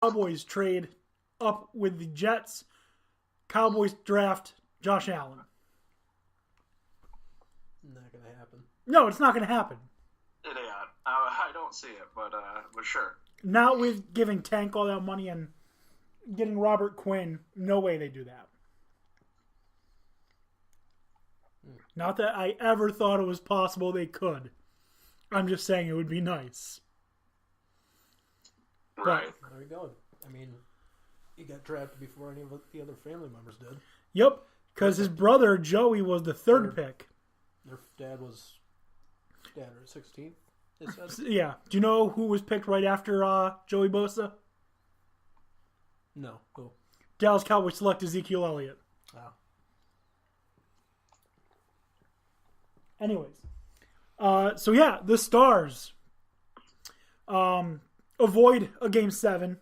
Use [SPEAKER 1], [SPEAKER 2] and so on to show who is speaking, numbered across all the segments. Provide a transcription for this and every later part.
[SPEAKER 1] Cowboys trade up with the Jets. Cowboys draft Josh Allen.
[SPEAKER 2] Not gonna happen.
[SPEAKER 1] No, it's not going to happen.
[SPEAKER 3] Yeah, I don't see it, but sure.
[SPEAKER 1] Not with giving Tank all that money and getting Robert Quinn. No way they do that. Not that I ever thought it was possible they could. I'm just saying it would be nice.
[SPEAKER 3] Right.
[SPEAKER 2] There we go. I mean, he got drafted before any of the other family members did.
[SPEAKER 1] Yep, because his brother Joey was the third pick.
[SPEAKER 2] Their dad was 16th.
[SPEAKER 1] Yeah. Do you know who was picked right after Joey Bosa?
[SPEAKER 2] No. Who?
[SPEAKER 1] Dallas Cowboys select Ezekiel Elliott.
[SPEAKER 2] Oh.
[SPEAKER 1] Anyways, so yeah, the Stars avoid a Game 7,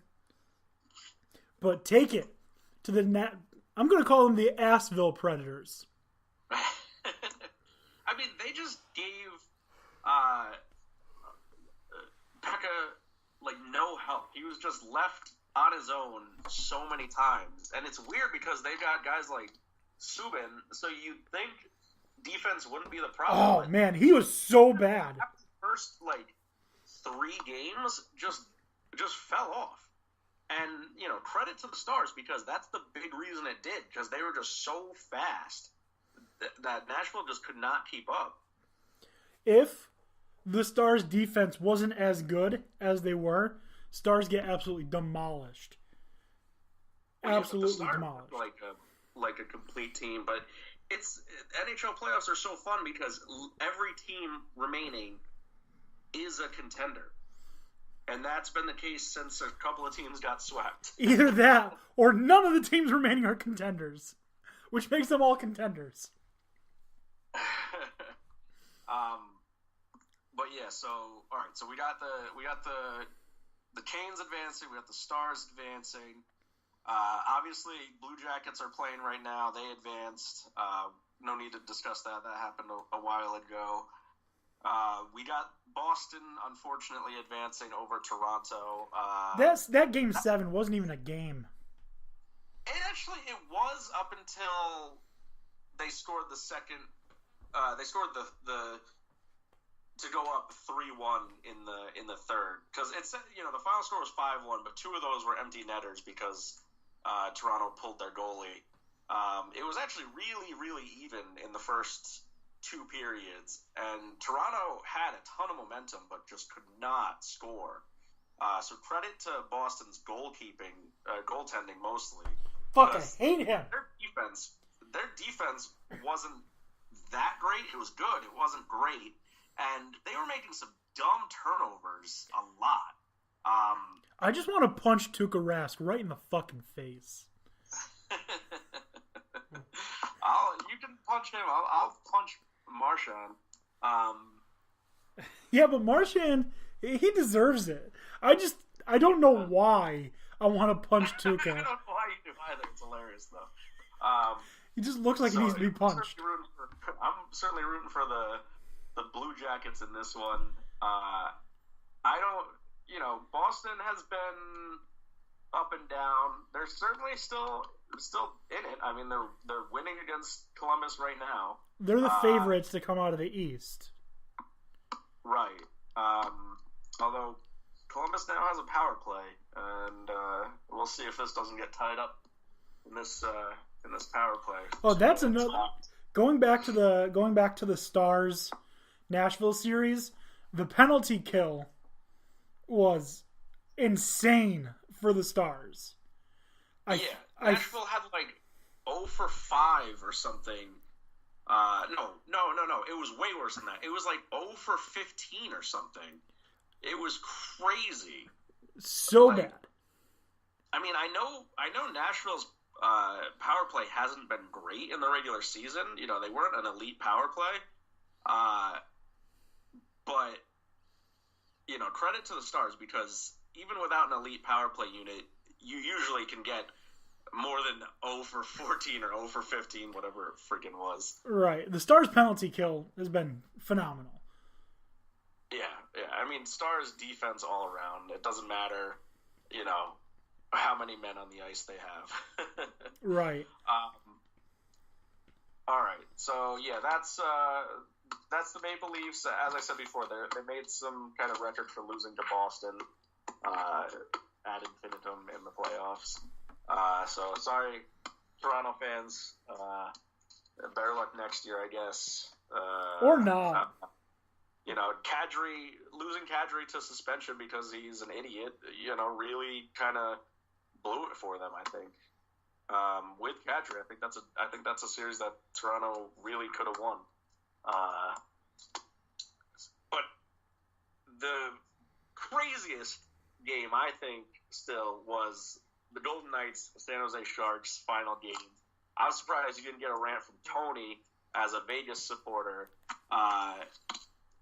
[SPEAKER 1] but take it to the net. I'm going to call them the Assville Predators.
[SPEAKER 3] I mean, they just gave Pekka no help. He was just left on his own so many times, and it's weird because they got guys like Subban, so you think defense wouldn't be the problem.
[SPEAKER 1] Oh man, he was so bad.
[SPEAKER 3] First 3 games just fell off. And, credit to the Stars because that's the big reason it did, because they were just so fast that Nashville just could not keep up.
[SPEAKER 1] If the Stars' defense wasn't as good as they were, Stars get absolutely demolished. Absolutely demolished.
[SPEAKER 3] Like a complete team, but it's NHL playoffs are so fun because every team remaining is a contender. And that's been the case since a couple of teams got swept.
[SPEAKER 1] Either that, or none of the teams remaining are contenders, which makes them all contenders.
[SPEAKER 3] But yeah, so all right, so we got the Canes advancing, we got the Stars advancing. Obviously, Blue Jackets are playing right now. They advanced. No need to discuss that. That happened a while ago. We got Boston, unfortunately, advancing over Toronto.
[SPEAKER 1] That Game 7 wasn't even a game.
[SPEAKER 3] It was up until they scored the second. They scored the to go up 3-1 in the third, because it's the final score was 5-1, but 2 of those were empty netters because Toronto pulled their goalie. It was actually really, really even in the first 2 periods, and Toronto had a ton of momentum but just could not score. So credit to Boston's goaltending mostly.
[SPEAKER 1] Fuck, I hate him.
[SPEAKER 3] Their defense wasn't that great. It was good. It wasn't great, and they were making some dumb turnovers a lot.
[SPEAKER 1] I just want to punch Tuukka Rask right in the fucking face.
[SPEAKER 3] You can punch him. I'll punch Marchand.
[SPEAKER 1] Yeah, but Marchand, he deserves it. I don't know why I want to punch Tuukka.
[SPEAKER 3] I don't know why you do either. It's hilarious, though.
[SPEAKER 1] He just looks like he needs to be punched.
[SPEAKER 3] I'm certainly rooting for the Blue Jackets in this one. Boston has been up and down. They're certainly still in it. I mean, they're winning against Columbus right now.
[SPEAKER 1] They're the favorites to come out of the East.
[SPEAKER 3] Right. Although Columbus now has a power play, and we'll see if this doesn't get tied up in this power play.
[SPEAKER 1] Oh, that's another. Going back to the Stars Nashville series, the penalty kill was insane for the Stars.
[SPEAKER 3] Nashville had 0 for 5 or something. No. It was way worse than that. It was 0 for 15 or something. It was crazy.
[SPEAKER 1] So bad.
[SPEAKER 3] I mean, I know Nashville's power play hasn't been great in the regular season. They weren't an elite power play. But credit to the Stars, because even without an elite power play unit, you usually can get more than 0 for 14 or 0 for 15, whatever it freaking was.
[SPEAKER 1] Right. The Stars penalty kill has been phenomenal.
[SPEAKER 3] Yeah. I mean, Stars defense all around. It doesn't matter, how many men on the ice they have.
[SPEAKER 1] Right.
[SPEAKER 3] All right. So yeah, that's the Maple Leafs. As I said before, they made some kind of record for losing to Boston ad infinitum in the playoffs. So sorry, Toronto fans. Better luck next year, I guess.
[SPEAKER 1] Or not.
[SPEAKER 3] Losing Kadri to suspension because he's an idiot, really kind of blew it for them, I think. With Kadri, I think that's a series that Toronto really could have won. But the craziest game, I think, still was the Golden Knights San Jose Sharks final game. I was surprised you didn't get a rant from Tony as a Vegas supporter.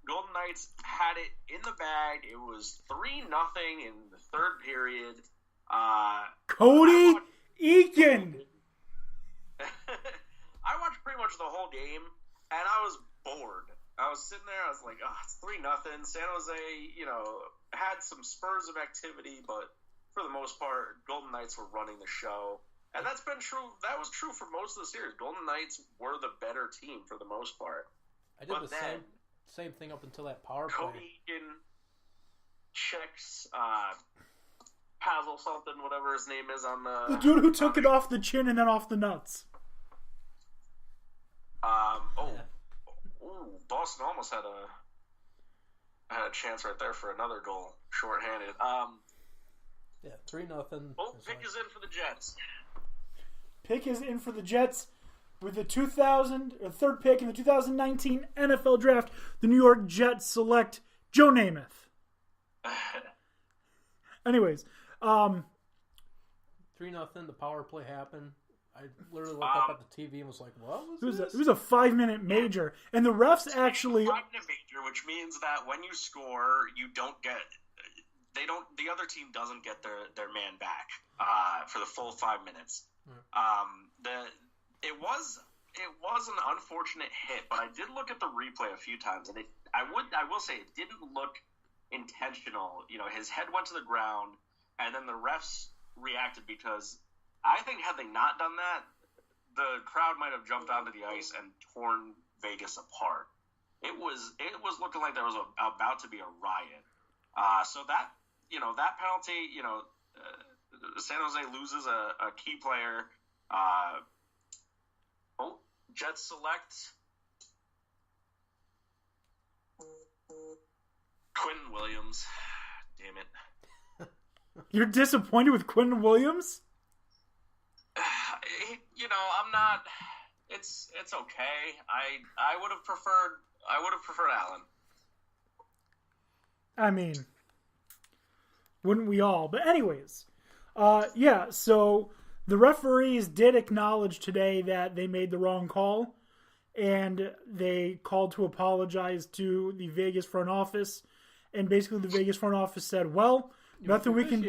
[SPEAKER 3] Golden Knights had it in the bag. It was 3-0 in the third period.
[SPEAKER 1] Cody Eakin.
[SPEAKER 3] I watched pretty much the whole game, and I was bored. I was sitting there. I was like, it's 3-0. San Jose, had some spurs of activity, but for the most part, Golden Knights were running the show. And that's been true. That was true for most of the series. Golden Knights were the better team for the most part.
[SPEAKER 2] I did same thing up until that power play.
[SPEAKER 3] Cody Eakin checks Pavel something, whatever his name is on the
[SPEAKER 1] dude who took it off the chin and then off the nuts.
[SPEAKER 3] Boston almost had a chance right there for another goal, shorthanded.
[SPEAKER 2] 3-0.
[SPEAKER 3] Pick is in for the Jets.
[SPEAKER 1] Pick is in for the Jets with the third pick in the 2019 NFL Draft. The New York Jets select Joe Namath. Anyways,
[SPEAKER 2] 3-0. The power play happened. I literally looked up at the TV and was like, "What was this?"
[SPEAKER 1] It was a 5-minute major, and the refs actually
[SPEAKER 3] 5-minute major, which means that when you score, you don't get. The other team doesn't get their man back for the full 5 minutes. It was an unfortunate hit, but I did look at the replay a few times, and I will say it didn't look intentional. His head went to the ground, and then the refs reacted because I think had they not done that, the crowd might have jumped onto the ice and torn Vegas apart. It was looking like there was about to be a riot. So that that penalty, San Jose loses a key player. Jets select Quentin Williams. Damn it.
[SPEAKER 1] You're disappointed with Quentin Williams?
[SPEAKER 3] I'm not. It's okay. I would have preferred Allen.
[SPEAKER 1] I mean, wouldn't we all? But anyways, so the referees did acknowledge today that they made the wrong call, and they called to apologize to the Vegas front office, and basically the Vegas front office said, well, nothing we can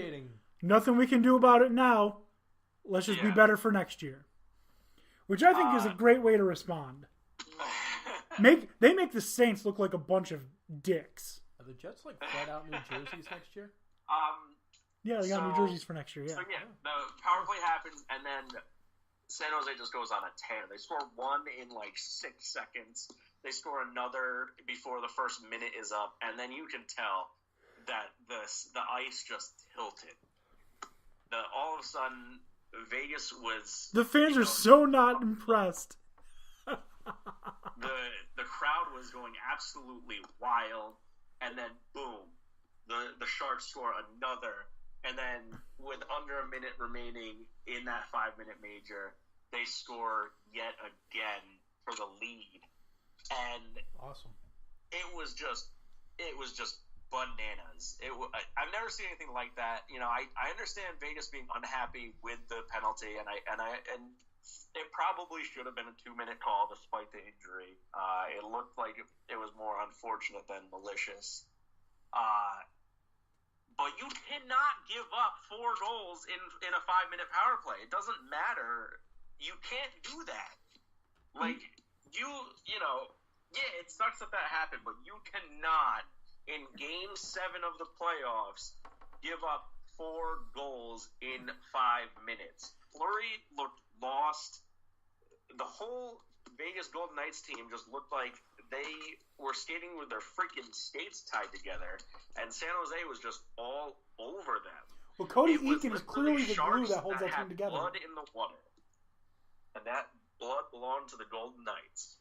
[SPEAKER 1] do about it now. Let's just be better for next year. Which I think is a great way to respond. They make the Saints look like a bunch of dicks.
[SPEAKER 2] Are the Jets flat out New Jerseys next year?
[SPEAKER 1] Yeah, they got New Jerseys for next year, yeah.
[SPEAKER 3] So the power play happens, and then San Jose just goes on a tear. They score one in 6 seconds. They score another before the first minute is up, and then you can tell that the ice just tilted. All of a sudden, Vegas was...
[SPEAKER 1] The fans are so not impressed.
[SPEAKER 3] The crowd was going absolutely wild, and then boom, the Sharks score another, and then with under a minute remaining in that 5-minute major, they score yet again for the lead, and
[SPEAKER 2] awesome.
[SPEAKER 3] It was just bananas. I've never seen anything like that. I understand Vegas being unhappy with the penalty, and it probably should have been a 2-minute call despite the injury. It looked like it was more unfortunate than malicious. But you cannot give up 4 goals in a 5-minute power play. It doesn't matter. You can't do that. It sucks that happened, but you cannot, in Game 7 of the playoffs, give up 4 goals in 5 minutes. Fleury looked lost. The whole Vegas Golden Knights team just looked like they were skating with their freaking skates tied together, and San Jose was just all over them.
[SPEAKER 1] Well, Cody Eakin is clearly the glue that holds that team together.
[SPEAKER 3] Blood in the water, and that blood belonged to the Golden Knights.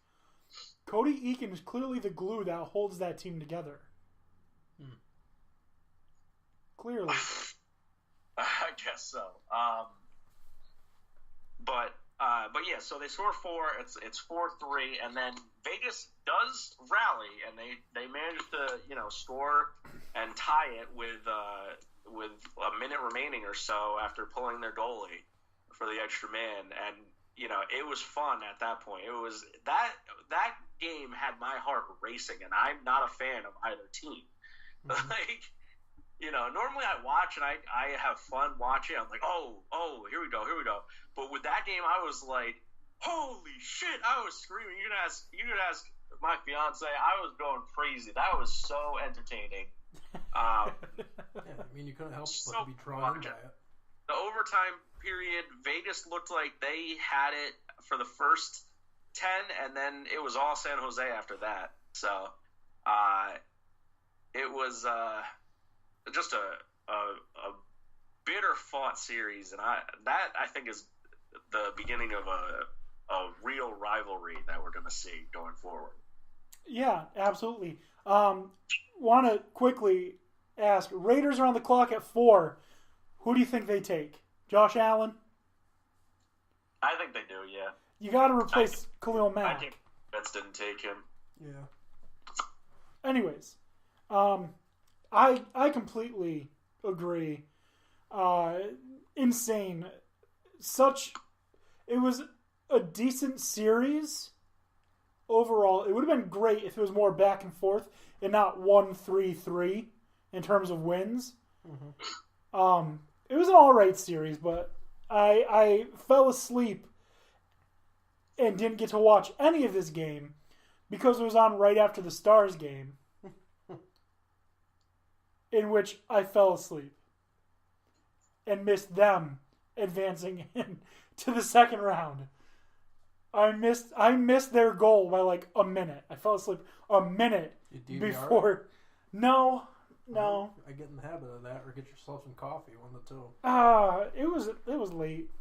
[SPEAKER 1] Cody Eakin is clearly the glue that holds that team together. Clearly.
[SPEAKER 3] I guess so. But yeah, so they score 4. It's 4-3, and then Vegas does rally, and they manage to score and tie it with a minute remaining or so after pulling their goalie for the extra man, and it was fun at that point. It was that game had my heart racing, and I'm not a fan of either team.
[SPEAKER 1] Mm-hmm.
[SPEAKER 3] Normally I watch and I have fun watching. I'm like, oh, here we go. But with that game, I was like, holy shit! I was screaming. You could ask my fiance. I was going crazy. That was so entertaining.
[SPEAKER 2] You couldn't help but be drawn into it.
[SPEAKER 3] The overtime period, Vegas looked like they had it for the first 10, and then it was all San Jose after that. So, it was just a bitter fought series, and I think is the beginning of a real rivalry that we're going to see going forward.
[SPEAKER 1] Yeah, absolutely. Want to quickly ask, Raiders are on the clock at 4. Who do you think they take? Josh Allen?
[SPEAKER 3] I think they do, yeah.
[SPEAKER 1] You got to replace Khalil Mack.
[SPEAKER 3] I think Jets didn't take him.
[SPEAKER 1] Yeah. Anyways, I completely agree. Insane. It was a decent series overall. It would have been great if it was more back and forth and not 1-3-3 in terms of wins. Mm-hmm. It was an alright series, but I fell asleep and didn't get to watch any of this game because it was on right after the Stars game, in which I fell asleep and missed them advancing to the second round. I missed their goal by like a minute. I fell asleep a minute before. No.
[SPEAKER 2] I get in the habit of that, or get yourself some coffee, one of the two.
[SPEAKER 1] It was late.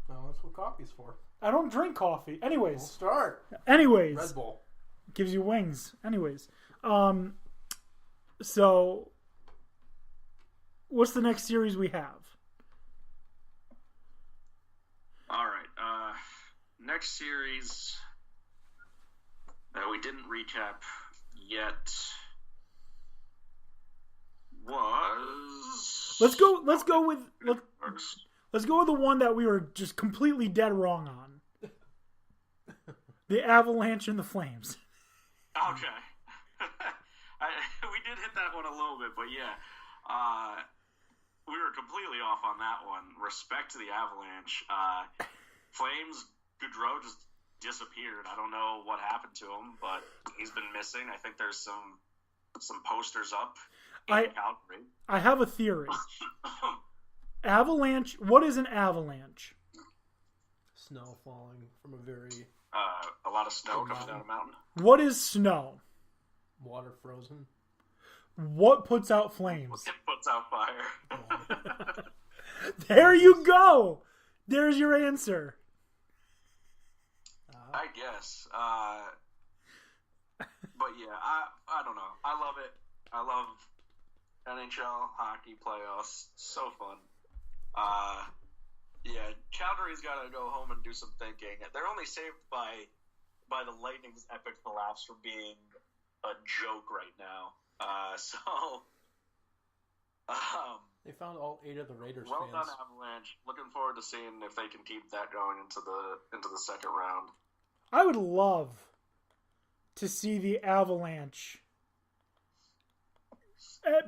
[SPEAKER 2] No, that's what coffee's for.
[SPEAKER 1] I don't drink coffee. Anyways.
[SPEAKER 2] We'll start.
[SPEAKER 1] Anyways.
[SPEAKER 2] Red Bull.
[SPEAKER 1] Gives you wings. Anyways. So, what's the next series we have?
[SPEAKER 3] All right. Next series that we didn't recap yet was.
[SPEAKER 1] Let's go with the one that we were just completely dead wrong on. The Avalanche and the Flames.
[SPEAKER 3] Okay. We did hit that one a little bit, but yeah. We were completely off on that one. Respect to the Avalanche. Flames, Gaudreau just disappeared. I don't know what happened to him, but he's been missing. I think there's some posters up in Calgary.
[SPEAKER 1] I have a theory. Avalanche. What is an avalanche?
[SPEAKER 2] Snow falling from a very...
[SPEAKER 3] a lot of snow coming down a mountain.
[SPEAKER 1] What is snow?
[SPEAKER 2] Water frozen.
[SPEAKER 1] What puts out flames?
[SPEAKER 3] It puts out fire.
[SPEAKER 1] There you go. There's your answer.
[SPEAKER 3] I guess. But yeah, I don't know. I love it. I love NHL hockey playoffs. So fun. Yeah, Calgary's got to go home and do some thinking. They're only saved by the Lightning's epic collapse from being a joke right now.
[SPEAKER 2] They found all 8 of the Raiders
[SPEAKER 3] well
[SPEAKER 2] fans.
[SPEAKER 3] Well done, Avalanche. Looking forward to seeing if they can keep that going into the second round.
[SPEAKER 1] I would love to see the Avalanche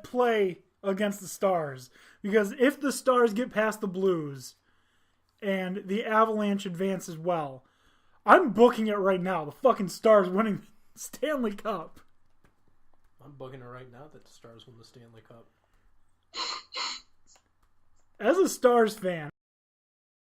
[SPEAKER 1] play against the Stars, because if the Stars get past the Blues and the Avalanche advance as well, I'm booking it right now. The fucking Stars winning Stanley Cup.
[SPEAKER 2] I'm booking it right now that the Stars win the Stanley Cup.
[SPEAKER 1] As a Stars fan,